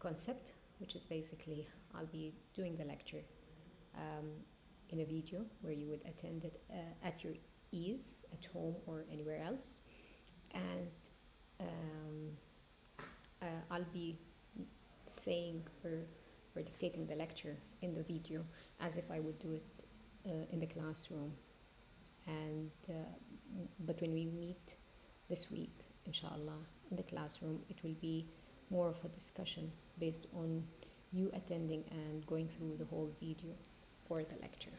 concept, which is basically I'll be doing the lecture um, in a video where you would attend it at your ease at home or anywhere else. And I'll be saying or dictating the lecture in the video as if I would do it in the classroom. And but when we meet this week, inshallah, in the classroom, it will be more of a discussion based on you attending and going through the whole video or the lecture.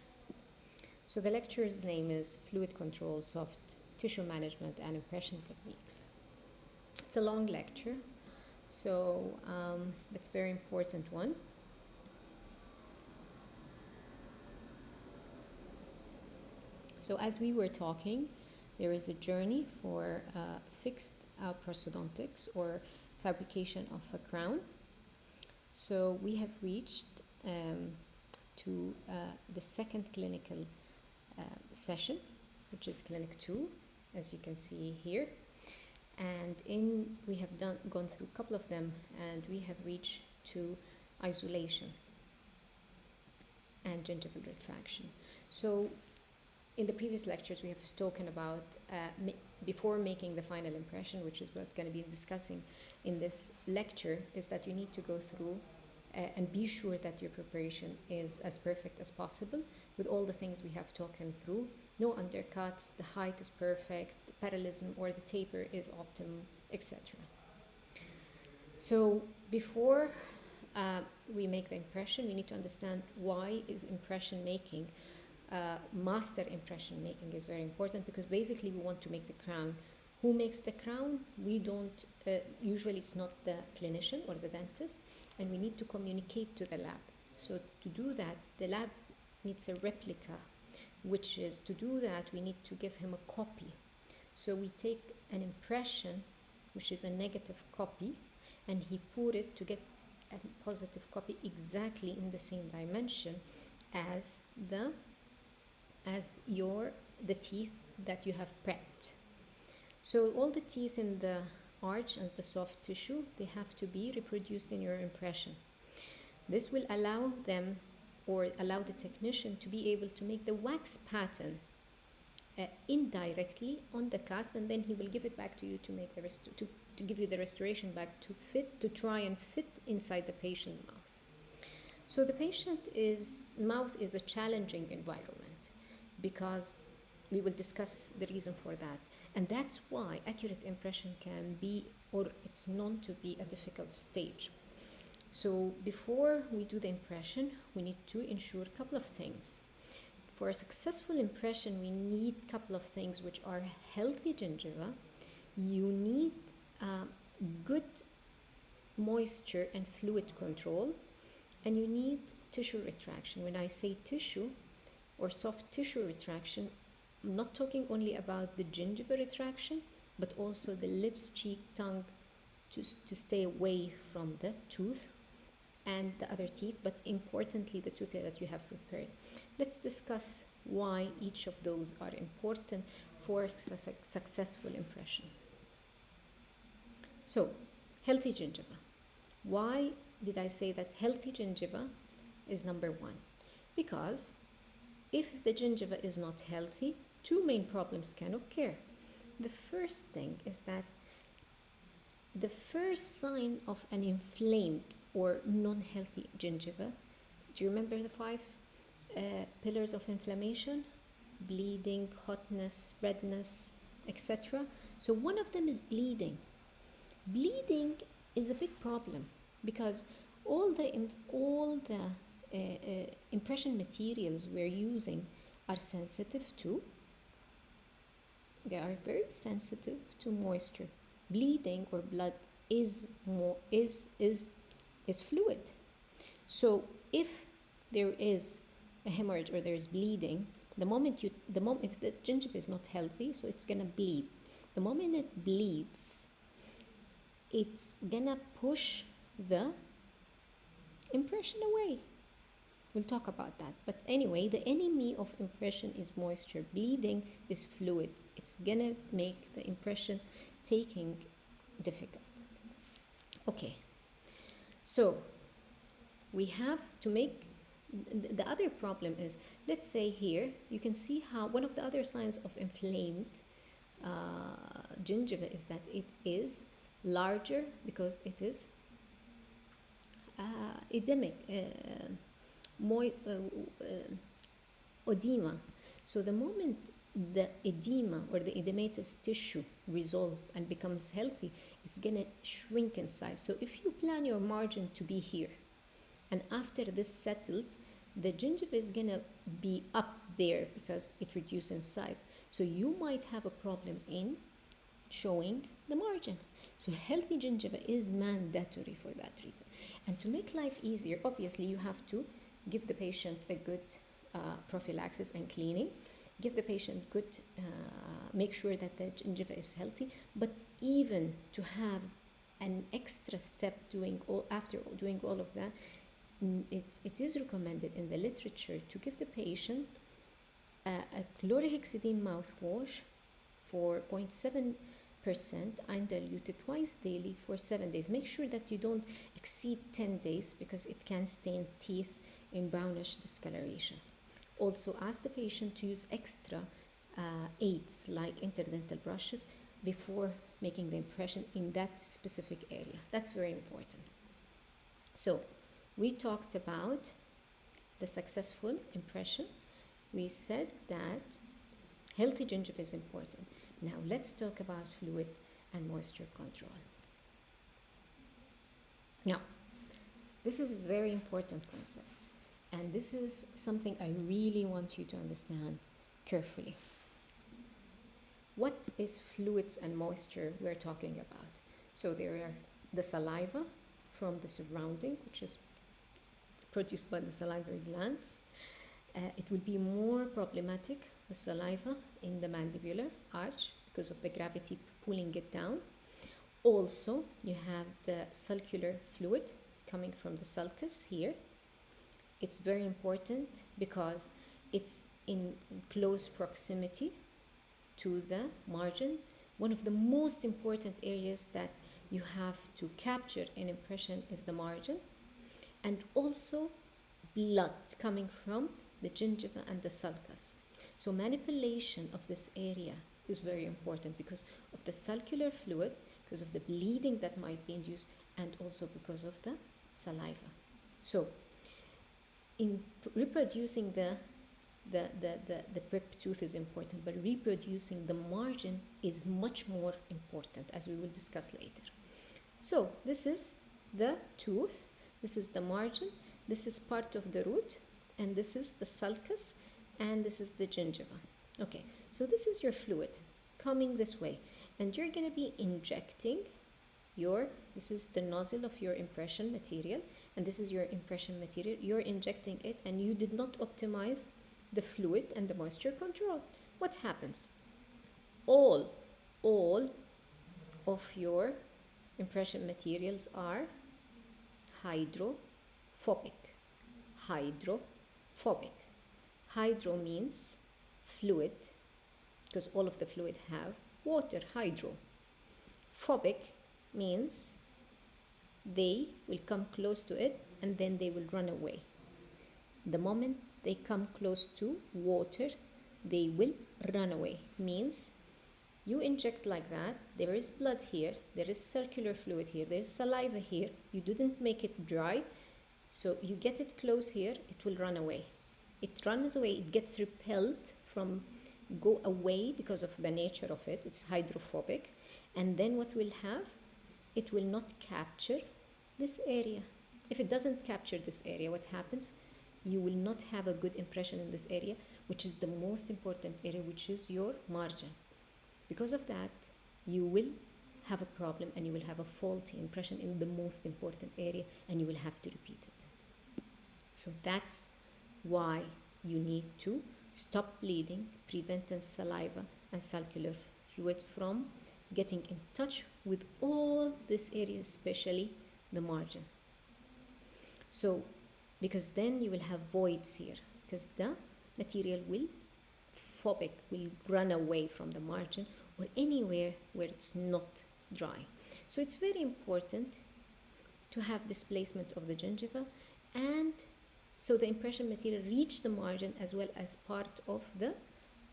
So the lecture's name is Fluid Control, Soft Tissue Management and Impression Techniques. It's a long lecture, so it's a very important one. So as we were talking, there is a journey for fixed prosthodontics or fabrication of a crown. So we have reached to the second clinical session, which is clinic 2, as you can see here. And we have gone through a couple of them, and we have reached to isolation and gingival retraction. So in the previous lectures, we have spoken about before making the final impression, which is what we're going to be discussing in this lecture, is that you need to go through and be sure that your preparation is as perfect as possible with all the things we have talked through. No undercuts, the height is perfect, the parallelism or the taper is optimum, etc. So before we make the impression, we need to understand why is impression making. Master impression making is very important, because basically we want to make the crown. Who makes the crown? We don't, usually it's not the clinician or the dentist, and we need to communicate to the lab. So to do that, the lab needs a replica, which is to do that, we need to give him a copy. So we take an impression, which is a negative copy, and he put it to get a positive copy exactly in the same dimension as the teeth that you have prepped. So all the teeth in the arch and the soft tissue, they have to be reproduced in your impression. This will allow them, or allow the technician, to be able to make the wax pattern indirectly on the cast, and then he will give it back to you to make the to give you the restoration back to try and fit inside the patient's mouth. So the mouth is a challenging environment, because we will discuss the reason for that. And that's why accurate impression can be, or it's known to be, a difficult stage. So before we do the impression, we need to ensure a couple of things. For a successful impression, we need a couple of things, which are healthy gingiva. You need good moisture and fluid control, and you need tissue retraction. When I say tissue or soft tissue retraction, I'm not talking only about the gingiva retraction, but also the lips, cheek, tongue, to stay away from the tooth and the other teeth, but importantly the tooth that you have prepared. Let's discuss why each of those are important for a successful impression. So, healthy gingiva. Why did I say that healthy gingiva is number one? Because if the gingiva is not healthy, two main problems can occur. The first thing is that the first sign of an inflamed or non-healthy gingiva, do you remember the 5 pillars of inflammation? Bleeding, hotness, redness, etc. So one of them is bleeding. Bleeding is a big problem, because all the impression materials we're using are sensitive to, they are very sensitive to moisture. Bleeding or blood is fluid. So if there is a hemorrhage or there is bleeding, if the gingiva is not healthy, so it's gonna bleed. The moment it bleeds, it's gonna push the impression away. We'll talk about that. But anyway, the enemy of impression is moisture. Bleeding is fluid. It's gonna make the impression taking difficult. Okay. So we have to make, the other problem is, let's say here, you can see how one of the other signs of inflamed gingiva is that it is larger because it is edemic, edema. So the moment the edema or the edematous tissue resolve and becomes healthy, it's gonna shrink in size. So if you plan your margin to be here, and after this settles, the gingiva is gonna be up there because it reduces in size. So you might have a problem in showing the margin. So healthy gingiva is mandatory for that reason. And to make life easier, obviously you have to give the patient a good prophylaxis and cleaning. Give the patient good, make sure that the gingiva is healthy. But even to have an extra step after doing all of that, it is recommended in the literature to give the patient a chlorhexidine mouthwash for 0.7% undiluted twice daily for 7 days. Make sure that you don't exceed 10 days because it can stain teeth in brownish discoloration. Also, ask the patient to use extra aids like interdental brushes before making the impression in that specific area. That's very important. So we talked about the successful impression. We said that healthy gingiva is important. Now let's talk about fluid and moisture control. Now, this is a very important concept, and this is something I really want you to understand carefully. What is fluids and moisture we're talking about? So there are the saliva from the surrounding, which is produced by the salivary glands. It will be more problematic, the saliva in the mandibular arch, because of the gravity pulling it down. Also, you have the sulcular fluid coming from the sulcus here. It's very important because it's in close proximity to the margin. One of the most important areas that you have to capture in impression is the margin, and also blood coming from the gingiva and the sulcus. So manipulation of this area is very important because of the sulcular fluid, because of the bleeding that might be induced, and also because of the saliva. So in reproducing the prep tooth is important, but reproducing the margin is much more important, as we will discuss later. So this is the tooth, this is the margin, this is part of the root, and this is the sulcus, and this is the gingiva. Okay, so this is your fluid coming this way, and you're going to be injecting this is the nozzle of your impression material, and this is your impression material. You're injecting it, and you did not optimize the fluid and the moisture control. What happens? All of your impression materials are hydrophobic. Hydro means fluid, because all of the fluid have water, hydro. Phobic means they will come close to it and then they will run away. The moment they come close to water, they will run away. Means you inject like that, there is blood here, there is circular fluid here, there is saliva here, you didn't make it dry, so you get it close here, it will run away. It runs away, it gets repelled go away because of the nature of it, it's hydrophobic. And then what will have? It will not capture this area. If it doesn't capture this area, what happens? You will not have a good impression in this area, which is the most important area, which is your margin. Because of that, you will have a problem and you will have a faulty impression in the most important area, and you will have to repeat it. So that's why you need to stop bleeding, prevent saliva and sulcular fluid from getting in touch with all this area, especially the margin. So, because then you will have voids here, because the material will run away from the margin or anywhere where it's not dry. So it's very important to have displacement of the gingiva, and so the impression material reach the margin as well as part of the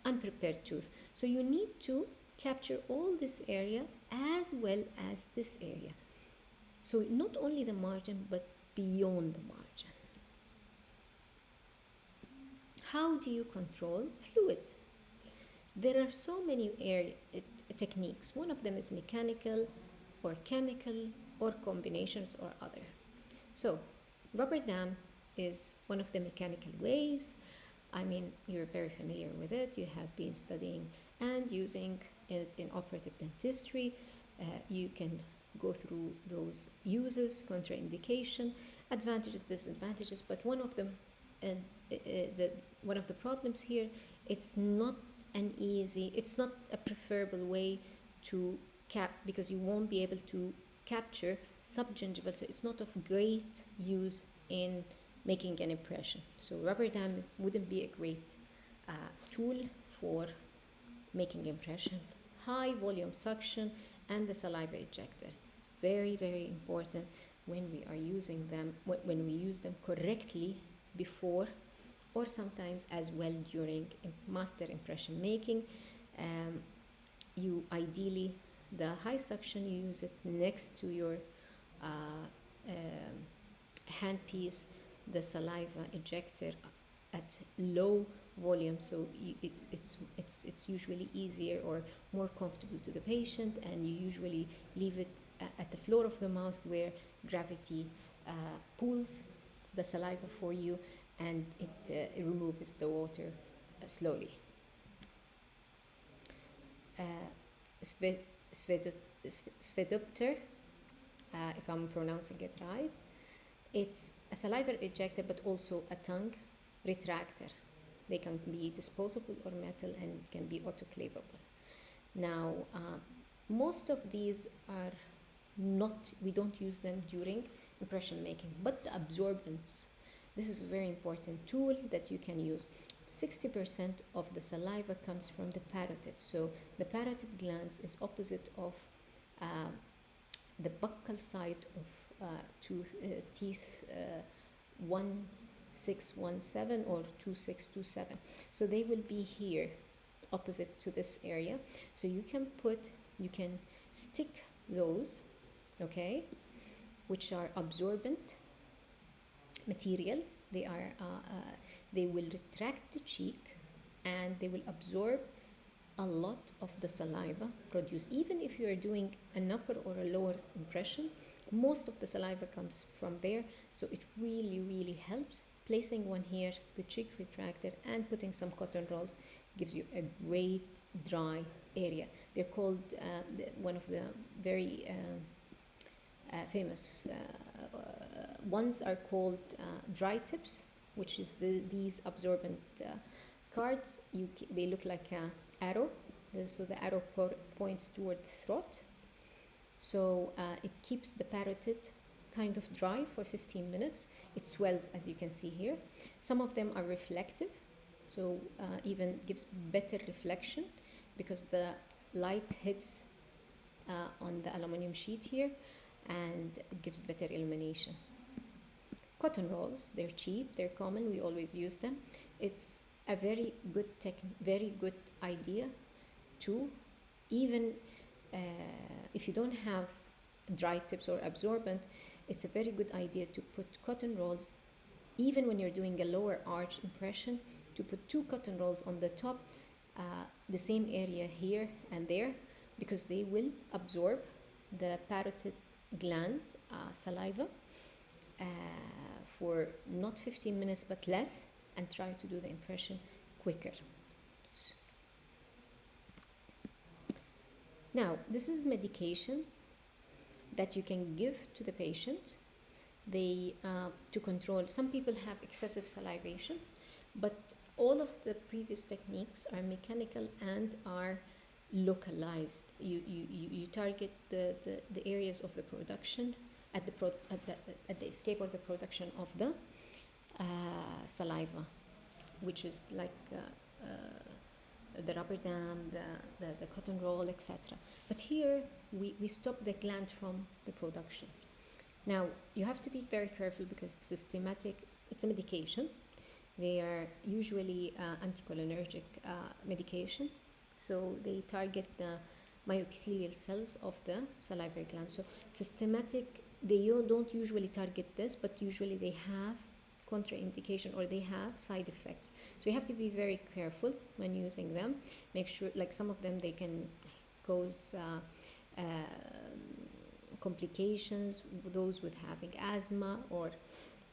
unprepared tooth. So you need to capture all this area as well as this area. So not only the margin, but beyond the margin. How do you control fluid? There are so many techniques. One of them is mechanical or chemical or combinations or other. So rubber dam is one of the mechanical ways. I mean, you're very familiar with it. You have been studying and using it in operative dentistry. You can go through those uses, contraindication, advantages, disadvantages. But one of them, one of the problems here, it's not it's not a preferable way to because you won't be able to capture subgingival, so it's not of great use in making an impression. So rubber dam wouldn't be a great tool for making impression. High volume suction and the saliva ejector, very, very important when we are using them, when we use them correctly before or sometimes as well during master impression making. You ideally, the high suction, you use it next to your handpiece, the saliva ejector at low volume, so it's usually easier or more comfortable to the patient, and you usually leave it at the floor of the mouth where gravity pulls the saliva for you, and it removes the water slowly. Svedopter, if I'm pronouncing it right, it's a saliva ejector but also a tongue retractor. They can be disposable or metal, and it can be autoclavable. Now, most of these are not, we don't use them during impression making, but the absorbents, this is a very important tool that you can use. 60% of the saliva comes from the parotid. So the parotid glands is opposite of the buccal side of teeth 1617 or 2627. So they will be here opposite to this area. So you can stick those, okay, which are absorbent material. They will retract the cheek, and they will absorb a lot of the saliva produced. Even if you are doing an upper or a lower impression, most of the saliva comes from there. So it really, really helps. Placing one here, the cheek retractor, and putting some cotton rolls gives you a great dry area. They're called, one of the very famous ones are called dry tips, which is these absorbent cards. They look like an arrow, so the arrow points toward the throat. So it keeps the parotid kind of dry for 15 minutes. It swells, as you can see here. Some of them are reflective, so even gives better reflection because the light hits on the aluminum sheet here, and it gives better illumination. Cotton rolls, they're cheap, they're common, we always use them. It's a very good idea to, even if you don't have dry tips or absorbent, it's a very good idea to put cotton rolls, even when you're doing a lower arch impression, to put 2 cotton rolls on the top, the same area here and there, because they will absorb the parotid gland saliva for not 15 minutes but less, and try to do the impression quicker. Now, this is medication that you can give to the patient. To control, some people have excessive salivation, but all of the previous techniques are mechanical and are localized. You target the areas of the production at the escape or the production of the saliva, which is like the rubber dam, the cotton roll, etc. But here we stop the gland from the production. Now, you have to be very careful because it's systematic, it's a medication. They are usually anticholinergic medication, so they target the myoepithelial cells of the salivary gland. So systematic, they don't usually target this, but usually they have contraindication or they have side effects. So you have to be very careful when using them. Make sure, like some of them, they can cause complications, those with having asthma or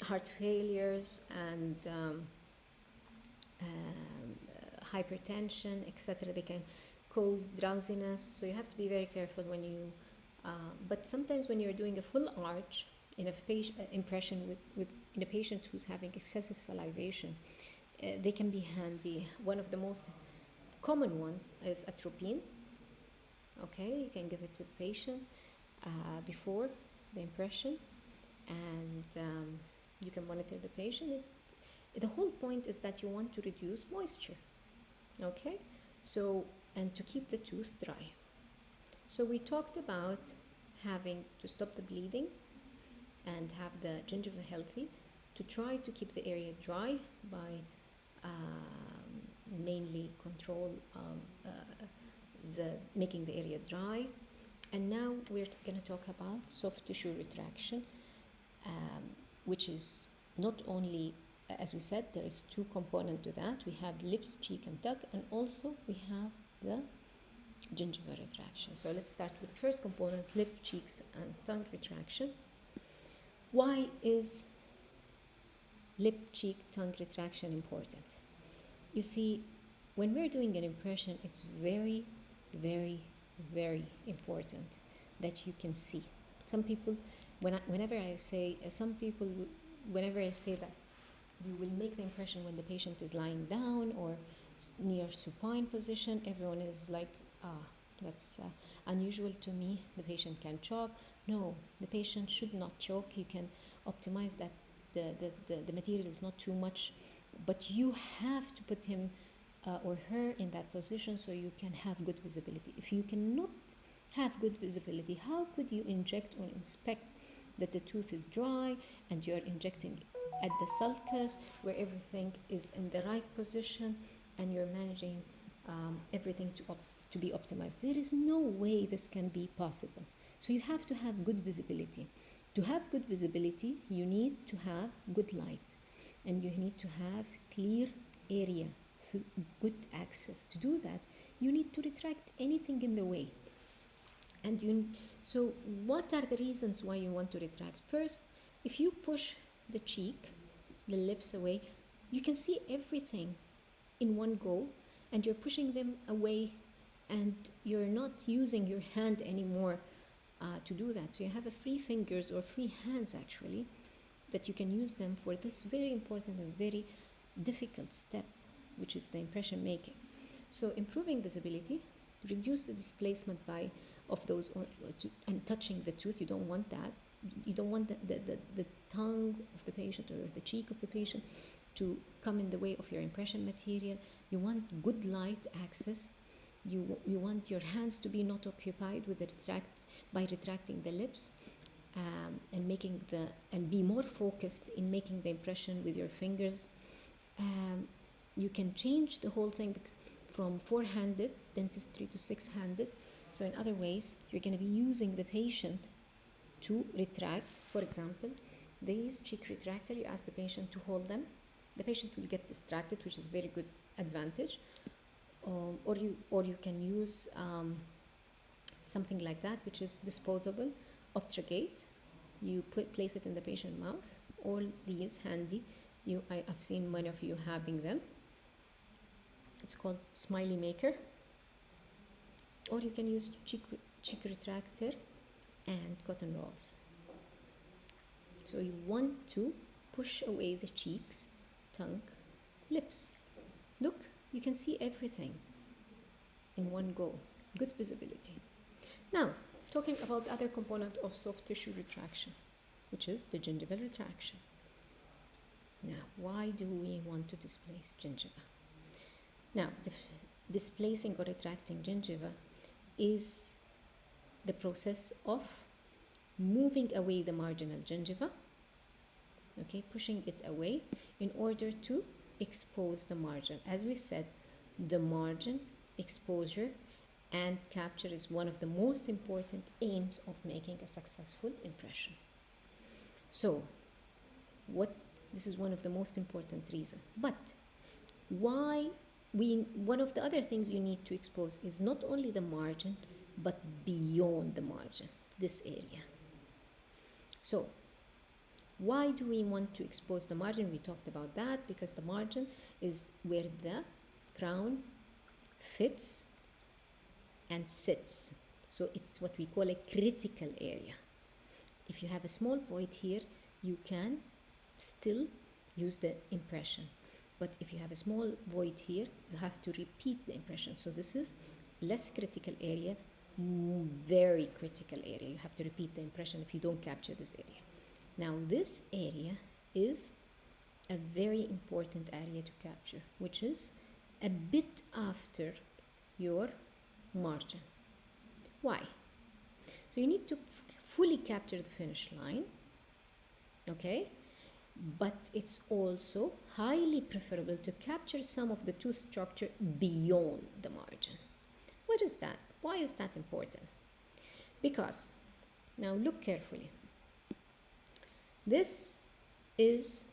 heart failures and hypertension, etc. They can cause drowsiness, so you have to be very careful when you but sometimes when you're doing a full arch in a impression in a patient who's having excessive salivation, they can be handy. One of the most common ones is atropine. Okay, you can give it to the patient before the impression, and you can monitor the patient. The whole point is that you want to reduce moisture, okay? So, and to keep the tooth dry. So we talked about having to stop the bleeding and have the gingiva healthy, to try to keep the area dry by mainly control the making the area dry. And now we're going to talk about soft tissue retraction, which is not only, as we said, there is two components to that. We have lips, cheek, and tongue, and also we have the gingiva retraction. So let's start with the first component, lip, cheeks, and tongue retraction. Why is lip, cheek, tongue retraction important? You see, when we're doing an impression, it's very, very, very important that you can see. Some people, whenever I say that you will make the impression when the patient is lying down or near supine position, everyone is like, that's unusual to me, the patient can choke. No, the patient should not choke. You can optimize that the material is not too much, but you have to put him or her in that position so you can have good visibility. If you cannot have good visibility, how could you inject or inspect that the tooth is dry and you're injecting at the sulcus where everything is in the right position and you're managing everything to be optimized? There is no way this can be possible. So you have to have good visibility. To have good visibility, you need to have good light and you need to have clear area, good access. To do that, you need to retract anything in the way. So what are the reasons why you want to retract? First, if you push the cheek, the lips away, you can see everything in one go and you're pushing them away and you're not using your hand anymore to do that. So you have a free fingers or free hands actually that you can use them for this very important and very difficult step, which is the impression making. So improving visibility, reduce the displacement of those and touching the tooth. You don't want that. You don't want the tongue of the patient or the cheek of the patient to come in the way of your impression material. You want good light access. You want your hands to be not occupied with by retracting the lips, and be more focused in making the impression with your fingers. You can change the whole thing from 4-handed dentistry to 6-handed. So in other ways, you're going to be using the patient to retract. For example, these cheek retractor, you ask the patient to hold them. The patient will get distracted, which is very good advantage. Or you can use something like that, which is disposable, Optragate. You place it in the patient mouth. All these handy. I've seen many of you having them. It's called Smiley Maker. Or you can use cheek retractor and cotton rolls. So you want to push away the cheeks, tongue, lips. Look, you can see everything in one go. Good visibility. Now, talking about the other component of soft tissue retraction, which is the gingival retraction. Now, why do we want to displace gingiva? Now, displacing or retracting gingiva is the process of moving away the marginal gingiva, okay, pushing it away in order to expose the margin. As we said, the margin exposure and capture is one of the most important aims of making a successful impression. So this is one of the most important reasons. But one of the other things you need to expose is not only the margin, but beyond the margin, this area. So why do we want to expose the margin? We talked about that because the margin is where the crown fits and sits. So it's what we call a critical area. If you have a small void here, you can still use the impression. But if you have a small void here, you have to repeat the impression. So this is less critical area, very critical area. You have to repeat the impression if you don't capture this area. Now this area is a very important area to capture, which is a bit after your margin. Why? So you need to fully capture the finish line, okay? But it's also highly preferable to capture some of the tooth structure beyond the margin. What is that? Why is that important? Because, now look carefully. This is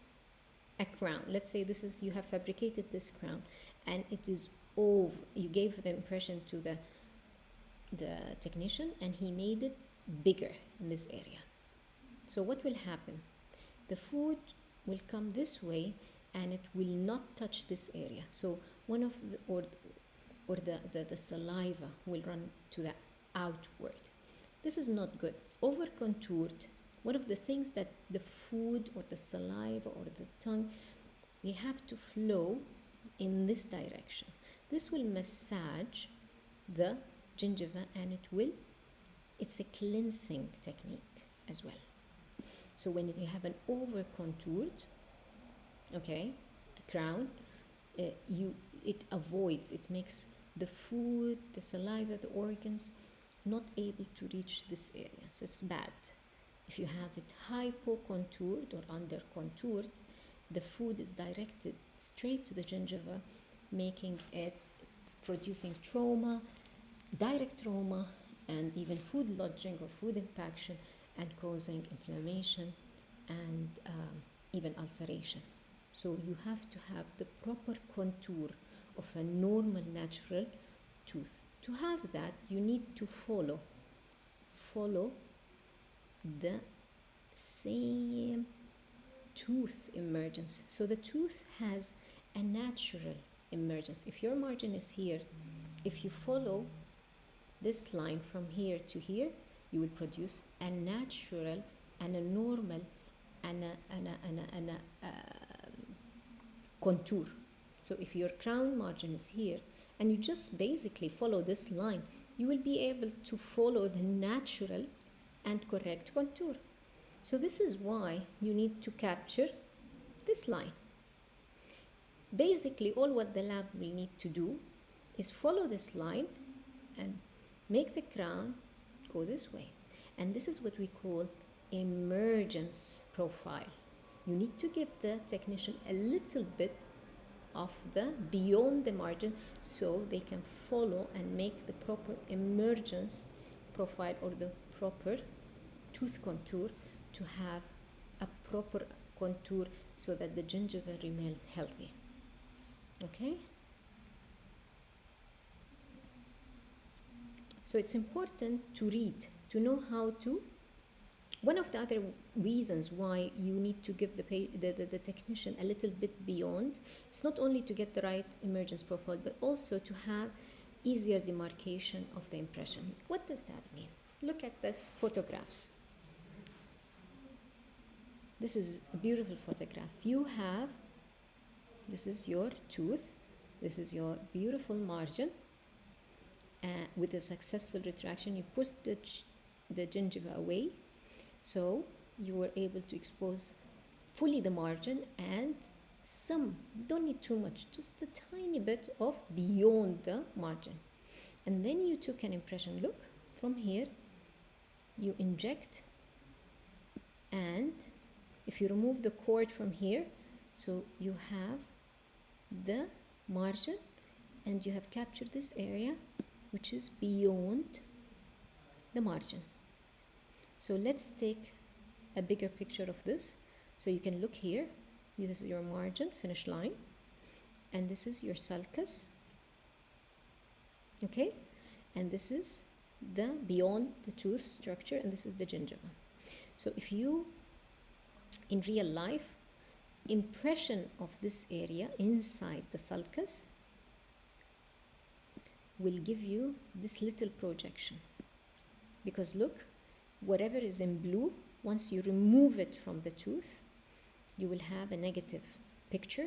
a crown. Let's say you have fabricated this crown and it is over. You gave the impression to the technician and he made it bigger in this area. So what will happen? The food will come this way and it will not touch this area. So one of the saliva will run to the outward. This is not good. Over contoured, one of the things that the food or the saliva or the tongue, they have to flow in this direction. This will massage the gingiva and it's a cleansing technique as well. So when you have an over contoured, okay, a crown, it makes the food, the saliva, the organs not able to reach this area. So it's bad. If you have it hypo-contoured or under-contoured, the food is directed straight to the gingiva, making it, producing trauma, direct trauma, and even food lodging or food impaction, and causing inflammation and even ulceration. So you have to have the proper contour of a normal natural tooth. To have that, you need to follow the same tooth emergence. So the tooth has a natural emergence. If your margin is here, if you follow this line from here to here, you will produce a natural and a normal and a contour. So if your crown margin is here and you just basically follow this line, you will be able to follow the natural and correct contour. So this is why you need to capture this line. Basically, all what the lab will need to do is follow this line and make the crown go this way. And this is what we call emergence profile. You need to give the technician a little bit of the beyond the margin so they can follow and make the proper emergence profile or the proper tooth contour to have a proper contour so that the gingiva remain healthy. Okay? So it's important to read, to know how to. One of the other reasons why you need to give the technician a little bit beyond, it's not only to get the right emergence profile, but also to have easier demarcation of the impression. What does that mean? Look at this photographs. This is a beautiful photograph. This is your tooth, this is your beautiful margin. With a successful retraction, you push the gingiva away. So you were able to expose fully the margin and some, don't need too much, just a tiny bit of beyond the margin. And then you took an impression. Look, from here, you inject And if you remove the cord from here, so you have the margin, and you have captured this area which is beyond the margin. So let's take a bigger picture of this. So you can look here, this is your margin, finish line, and this is your sulcus, okay, and this is the beyond the tooth structure, and this is the gingiva. So if you, in real life, impression of this area inside the sulcus will give you this little projection, because look, whatever is in blue, once you remove it from the tooth, you will have a negative picture.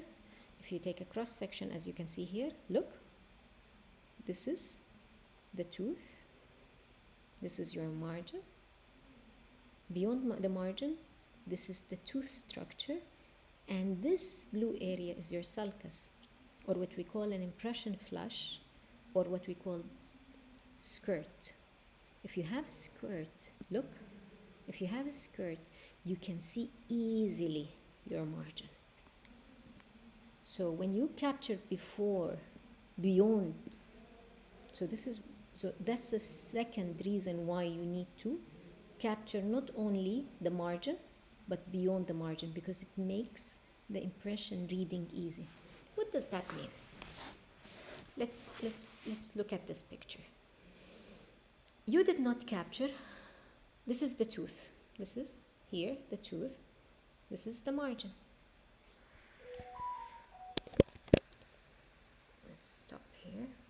If you take a cross section, as you can see here, look, this is the tooth, this is your margin, beyond the margin, this is the tooth structure, and this blue area is your sulcus, or what we call an impression flush, or what we call skirt. If you have skirt, look, if you have a skirt, you can see easily your margin. So when you capture before, beyond, so that's the second reason why you need to capture not only the margin but beyond the margin, because it makes the impression reading easy. What does that mean? Let's look at this picture. You did not capture, this is the tooth, this is here the tooth, this is the margin. Let's stop here.